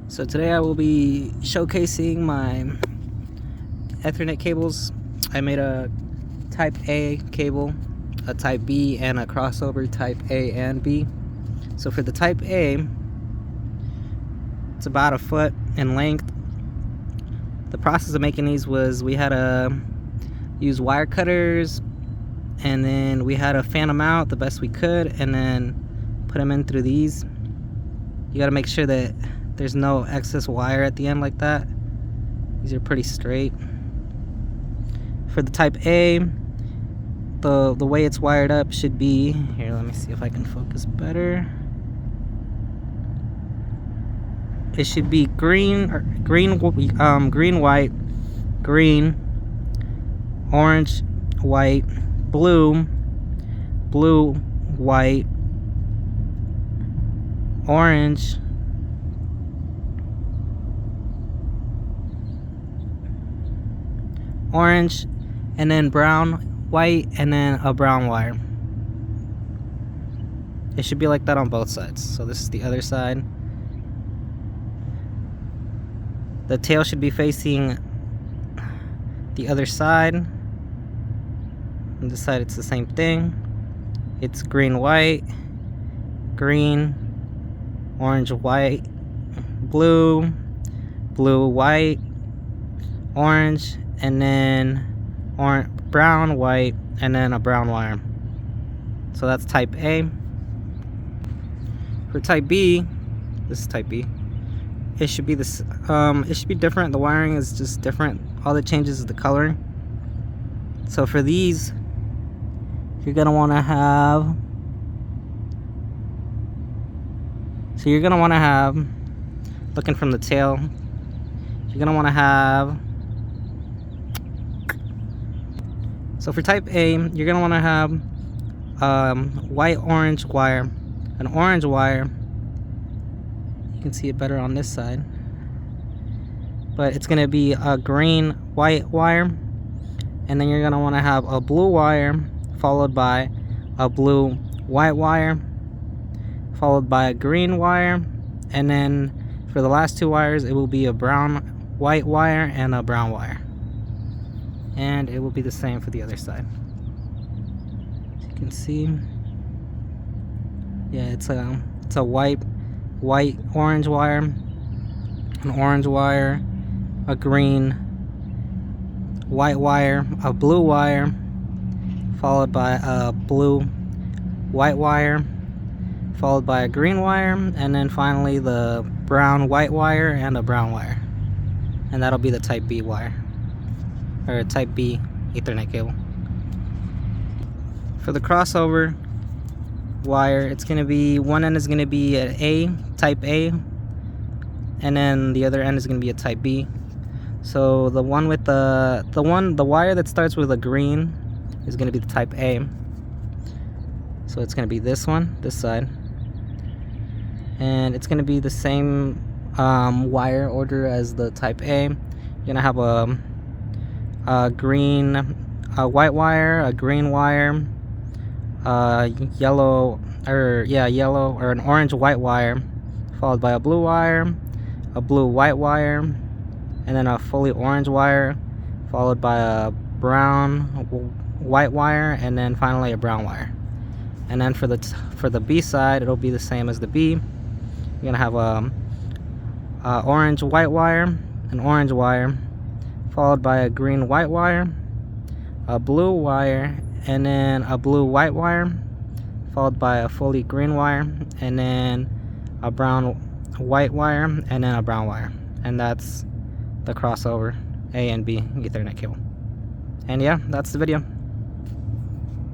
So today I will be showcasing my Ethernet cables. I made a type A cable, a type B, and a crossover type A and B. So for the type A, it's about a foot in length. The process of making these was we had to use wire cutters, and then we had to fan them out the best we could and then put them in through these. You got to make sure that there's no excess wire at the end like that. These are pretty straight. For the type A, the way it's wired up should be here. Let me see if I can focus better. It should be green, white, green, orange, white, blue, white, orange, and then brown, white, and then a brown wire. It should be like that on both sides. So this is the other side. The tail should be facing the other side. On this side it's the same thing. It's green, white, green, orange, white, blue, white, orange, and then brown, white, and then a brown wire. So that's type A. For type B, this is type B. It should be this. It should be different. The wiring is just different. All that changes is the coloring. So for these, you're gonna want to have. So you're gonna want to have, looking from the tail, you're gonna want to have. So for type A, you're gonna want to have white, orange wire, an orange wire. You can see it better on this side, but it's gonna be a green, white wire, and then you're gonna want to have a blue wire followed by a blue, white wire, followed by a green wire, and then for the last two wires it will be a brown, white wire and a brown wire, and it will be the same for the other side. As you can see, yeah, it's a white, orange wire, an orange wire, a green, white wire, a blue wire, followed by a blue, white wire, followed by a green wire, and then finally the brown, white wire and a brown wire. And that'll be the type B wire, or type B Ethernet cable. For the crossover wire, it's gonna be, one end is gonna be an A, type A, and then the other end is gonna be a type B. So the one with the wire that starts with a green is gonna be the type A. So it's gonna be this one, this side, and it's gonna be the same wire order as the type A. You're gonna have a white wire, a green wire, yellow or an orange white wire, followed by a blue wire, a blue white wire, and then a fully orange wire, followed by a brown white wire, and then finally a brown wire. And then for the B side, it'll be the same as the B. You're gonna have a orange white wire, an orange wire, followed by a green white wire, a blue wire, and then a blue white wire, followed by a fully green wire, and then a brown white wire, and then a brown wire. And that's the crossover A and B Ethernet cable. And yeah, that's the video.